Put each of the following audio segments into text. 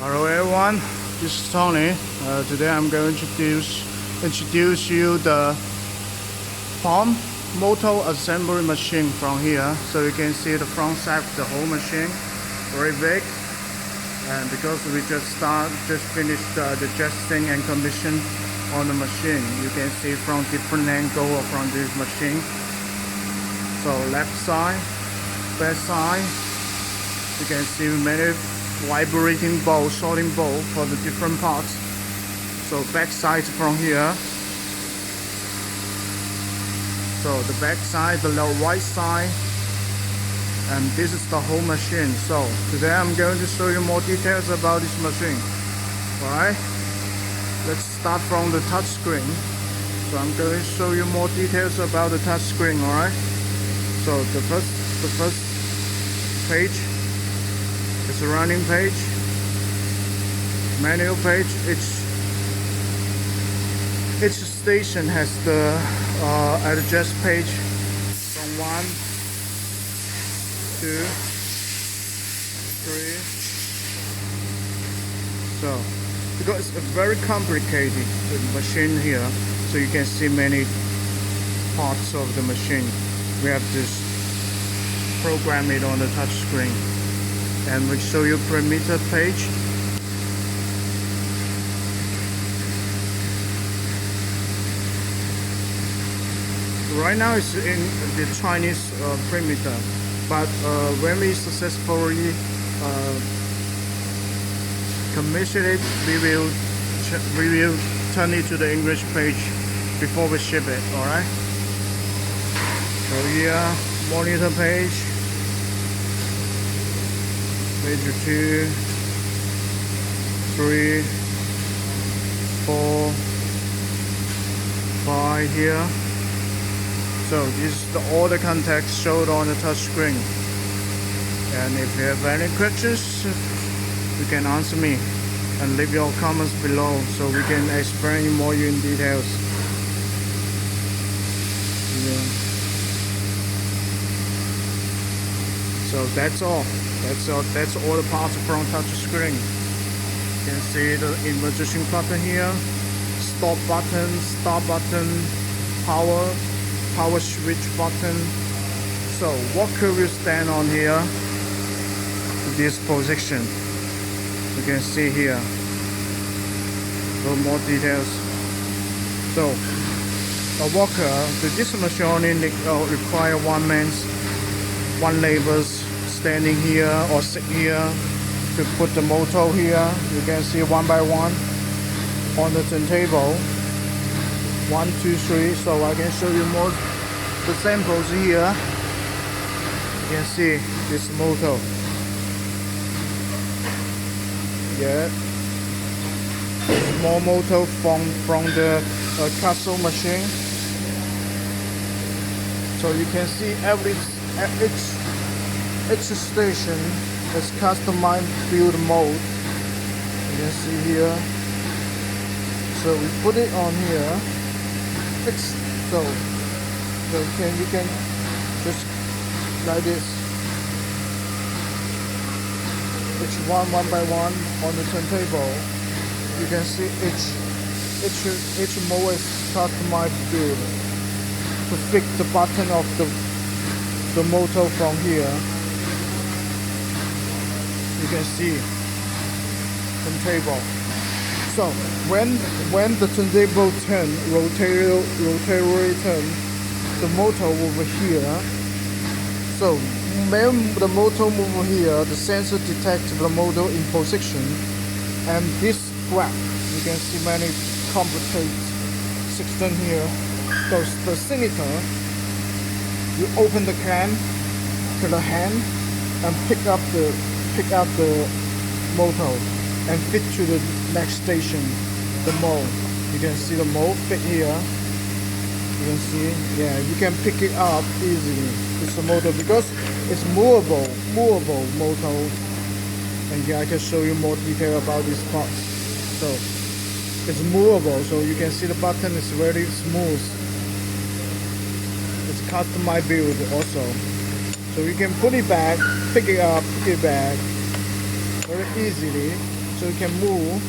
Hello everyone, this is Tony. Today I'm going to introduce you the palm motor assembly machine from here. So you can see the front side of the whole machine, very big. And because we just finished the testing and commission on the machine, you can see from different angle from this machine. So left side, back side, you can see many vibrating ball, sorting ball for the different parts. So back side from here. So the back side, the right side, and this is the whole machine. So today I'm going to show you more details about this machine. Alright, let's start from the touch screen. So I'm going to show you more details about the touch screen. Alright, so the first page, it's a running page, manual page. Each station has the address page from 1, 2, 3. So because it's a very complicated machine here, so you can see many parts of the machine. We have to program it on the touch screen. And we show you parameter page. Right now it's in the Chinese parameter, but when we successfully commission it, we will turn it to the English page before we ship it. All right. So here, monitor page. Page 2, 3, 4, 5 here. So this is all the context showed on the touch screen. And if you have any questions, you can answer me and leave your comments below so we can explain more in details. Yeah. So that's all. That's all the parts from touch screen. You can see the emergency button here, stop button, start button, power switch button. So what could we stand on here? This position. You can see here. A little more details. So a walker, this machine only require one labor's standing here or sit here to put the motor here. You can see one by one on the turntable. 1, 2, 3. So I can show you more the samples here. You can see this motor. Yeah, small motor from the castle machine. So you can see each station is customized build mode. You can see here. So we put it on here. You can just like this. Each one by one on the turntable. You can see each mode is customized build to fix the button of the motor from here. You can see turntable. So when the turntable turn, rotary turn, the motor over here. So when the motor move here, the sensor detects the motor in position, and this graph you can see many complicated system here. So the cylinder, you open the can to the hand and pick up the motor and fit to the next station, the mold. You can see the mold fit here. You can see, yeah, you can pick it up easily. It's a motor because it's movable motor. And here I can show you more detail about this part. So it's movable, so you can see the button is very smooth. It's customized build also. So you can put it back, pick it up, put it back very easily. so you can move.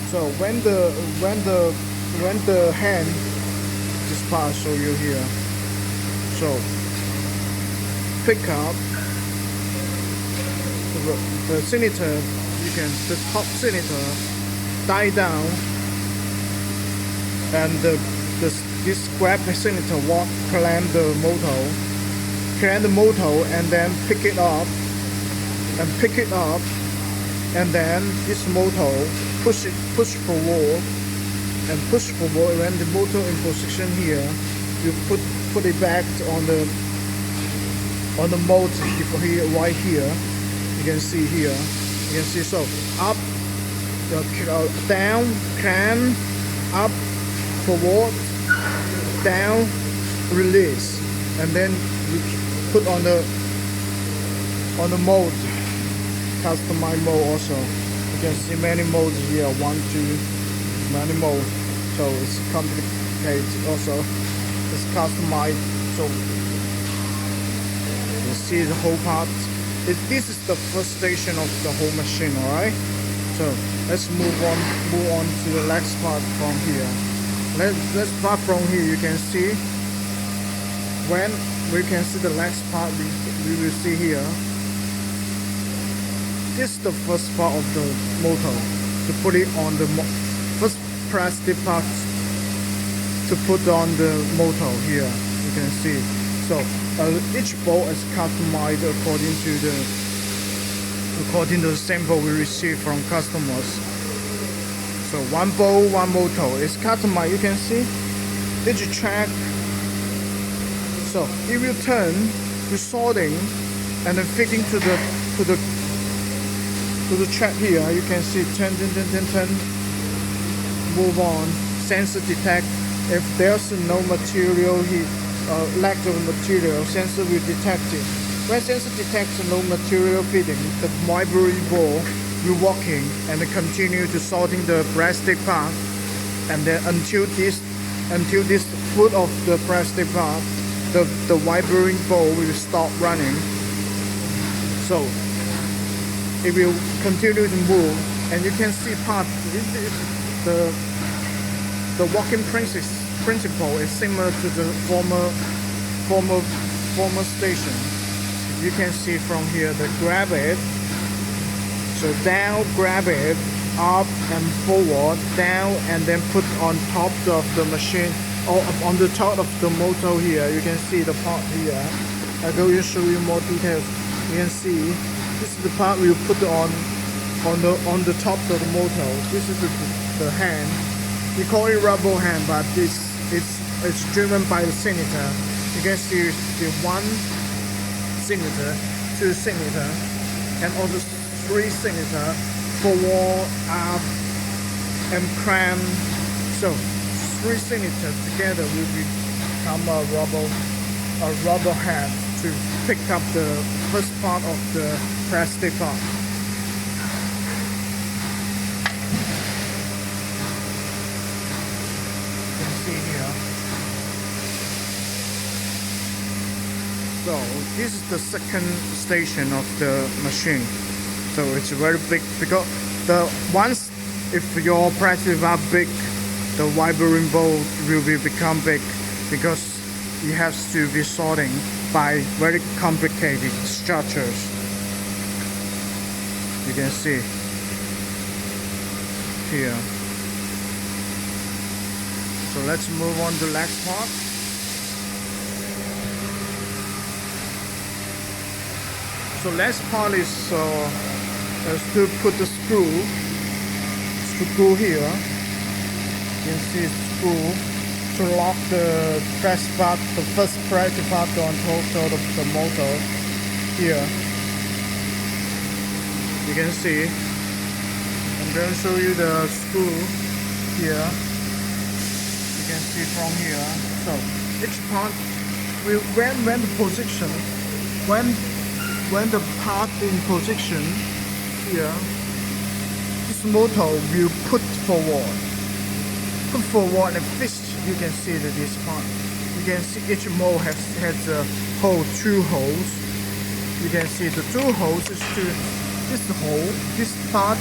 So when the hand, this part I'll show you here. So pick up the cylinder, you can the top cylinder die down, and this grab cylinder will clamp the motor, and then pick it up, and then this motor push forward. When the motor in position here, you put it back on the motor here, right here. You can see here. You can see, so up, down, clamp, up, forward, down, release, and then you put on the mode, customize mode also. You can see many modes here, 1, 2, many modes. So it's complicated also. It's customized. So you see the whole part. This is the first station of the whole machine, alright? So let's move on to the next part from here. Let's start from here. You can see when we can see the next part we will see here. This is the first part of the motor. To put it on the first press the part to put on the motor here. You can see. So each bolt is customized according to the sample we receive from customers. So one bolt, one motor is customized. You can see each track. So if you turn, resorting, and then fitting to the track here, you can see turn, move on. Sensor detect if there's no material here. Lack of material, sensor will detect it. When sensor detects no material fitting, the vibrating ball will walking and continue to sorting the plastic part, and then until this foot of the plastic part, the vibrating ball will stop running. So it will continue to move, and you can see part. The working principle is similar to the former station. You can see from here the grab it, so down, grab it, up and forward, down, and then put on top of the machine or on the top of the motor here. You can see the part here. I will show you more details. You can see this is the part we put on the top of the motor. This is the hand. We call it rubber hand, but it's driven by the cylinder. You can see the 1 cylinder, 2 cylinder, and also 3 cylinder, forward, up, and clamp. So 3 cylinders together will become a rubber hand to pick up the first part of the plastic part. So this is the second station of the machine. So it's very big because if your presses are big, the vibrating ball will become big because you have to be sorting by very complicated structures. You can see here. So let's move on to the next part. So last part is to put the screw here. You can see screw to lock the press part, the first press part on top of the motor here. You can see. I'm going to show you the screw here. You can see from here. So each part will when the position when the part in position here, this motor will put forward and fisrt. You can see that this part. You can see each mold has a hole, 2 holes. You can see the 2 holes is to this hole. This part